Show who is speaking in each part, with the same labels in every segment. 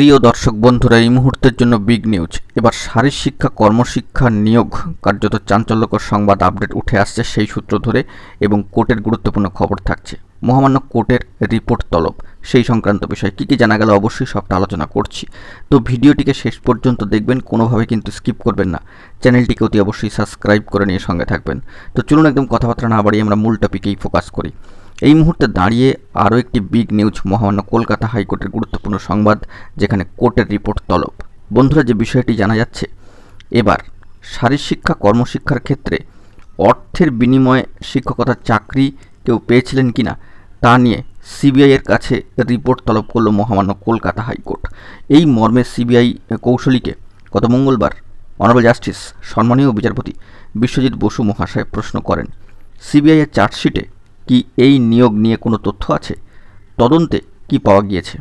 Speaker 1: প্রিয় দর্শক বন্ধুরা, এই মুহূর্তের জন্য বিগ নিউজ। এবার শারীরশিক্ষা কর্মশিক্ষা নিয়োগ কার্যত চাঞ্চল্যকর সংবাদ আপডেট উঠে আসছে সেই সূত্র ধরে, এবং কোর্টের গুরুত্বপূর্ণ খবর থাকছে। মহামান্য কোর্টের রিপোর্ট তলব, সেই সংক্রান্ত বিষয় কী কী জানা গেল অবশ্যই সবটা আলোচনা করছি। তো ভিডিওটিকে শেষ পর্যন্ত দেখবেন, কোনোভাবে কিন্তু স্কিপ করবেন না। চ্যানেলটিকে অতি অবশ্যই সাবস্ক্রাইব করে নিয়ে সঙ্গে থাকবেন। তো চলুন একদম কথাবার্তা না বাড়িয়ে আমরা মূল টপিকেই ফোকাস করি। এই মুহূর্তে দাঁড়িয়ে আরও একটি বিগ নিউজ, মহামান্য কলকাতা হাইকোর্টের গুরুত্বপূর্ণ সংবাদ, যেখানে কোর্টের রিপোর্ট তলব। বন্ধুরা, যে বিষয়টি জানা যাচ্ছে, এবার শারীরশিক্ষা কর্মশিক্ষার ক্ষেত্রে অর্থের বিনিময়ে শিক্ষকতার চাকরি কেউ পেয়েছিলেন কিনা তা নিয়ে সিবিআইয়ের কাছে রিপোর্ট তলব করল মহামান্য কলকাতা হাইকোর্ট। এই মর্মে সিবিআই কৌশলীকে গত মঙ্গলবার অনারেবল জাস্টিস সম্মানীয় বিচারপতি বিশ্বজিৎ বসু মহাশয় প্রশ্ন করেন, সিবিআইয়ের চার্জশিটে কি এই নিয়োগ নিয়ে কোনো তথ্য আছে? তদন্তে কি পাওয়া গিয়েছে?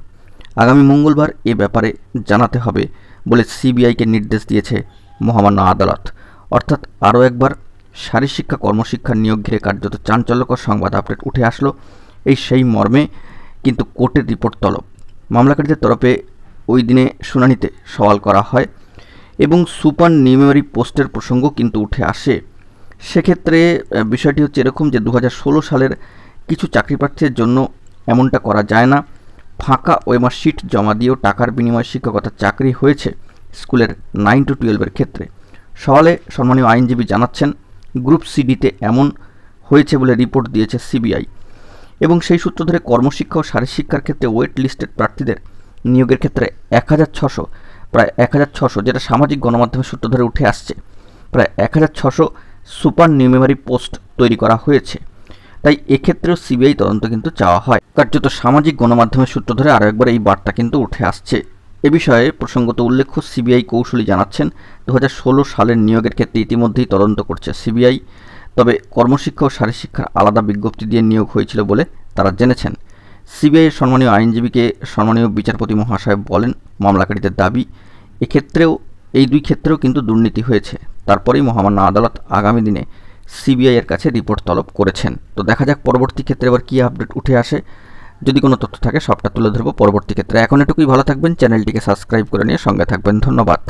Speaker 1: আগামী মঙ্গলবার এ ব্যাপারে জানাতে হবে বলে সিবিআইকে নির্দেশ দিয়েছে মহামান্য আদালত। অর্থাৎ আরও একবার শারীরশিক্ষা কর্মশিক্ষার নিয়োগ ঘিরে কার্যত চাঞ্চল্যকর সংবাদ আপডেট উঠে আসলো। এই সেই মর্মে কিন্তু কোর্টের রিপোর্ট তলব। মামলাকারীদের তরফে ওই দিনে শুনানিতে সওয়াল করা হয় এবং সুপার নিউমেরি পোস্টের প্রসঙ্গ কিন্তু উঠে আসে। সেক্ষেত্রে বিষয়টি হচ্ছে এরকম যে 2016 সালের কিছু চাকরিপ্রার্থীদের জন্য এমনটা করা যায় না। ফাঁকা ওএমআর শিট জমা দিয়েও টাকার বিনিময়ে শিক্ষকতার চাকরি হয়েছে স্কুলের 9 to 12 ক্ষেত্রে। সওয়ালে সম্মানীয় আইনজীবী জানাচ্ছেন, গ্রুপ সিডিতে এমন হয়েছে বলে রিপোর্ট দিয়েছে সিবিআই, এবং সেই সূত্র ধরে কর্মশিক্ষা ও শারীরশিক্ষার ক্ষেত্রে ওয়েট লিস্টেড প্রার্থীদের নিয়োগের ক্ষেত্রে 1600 প্রায় 1600, যেটা সামাজিক গণমাধ্যমের সূত্র ধরে উঠে আসছে, প্রায় 1600 সুপার নিউমেরি পোস্ট তৈরি করা হয়েছে। তাই এক্ষেত্রেও সিবিআই তদন্ত কিন্তু চাওয়া হয়। কার্যত সামাজিক গণমাধ্যমের সূত্র ধরে আরও একবার এই বার্তা কিন্তু উঠে আসছে। এ বিষয়ে প্রসঙ্গত উল্লেখ্য, সিবিআই কৌশলী জানাচ্ছেন, 2016 সালের নিয়োগের ক্ষেত্রে ইতিমধ্যেই তদন্ত করছে সিবিআই। তবে কর্মশিক্ষা ও শারীরশিক্ষার আলাদা বিজ্ঞপ্তি দিয়ে নিয়োগ হয়েছিল বলে তারা জেনেছেন। সিবিআইয়ের সম্মানীয় আইনজীবীকে সম্মানীয় বিচারপতি মহাশয় বলেন, মামলাকারীদের দাবি এক্ষেত্রেও এই দুই ক্ষেত্রেও কিন্তু দুর্নীতি হয়েছে। তারপরেই মহামান্য আদালত আগামী দিনে সিবিআইয়ের কাছে রিপোর্ট তলব করেছেন। তো দেখা যাক পরবর্তী ক্ষেত্রে এবার কী আপডেট উঠে আসে। যদি কোনো তথ্য থাকে সবটা তুলে ধরবো পরবর্তী ক্ষেত্রে। এখন এটুকুই, ভালো থাকবেন, চ্যানেলটিকে সাবস্ক্রাইব করে নিয়ে সঙ্গে থাকবেন। ধন্যবাদ।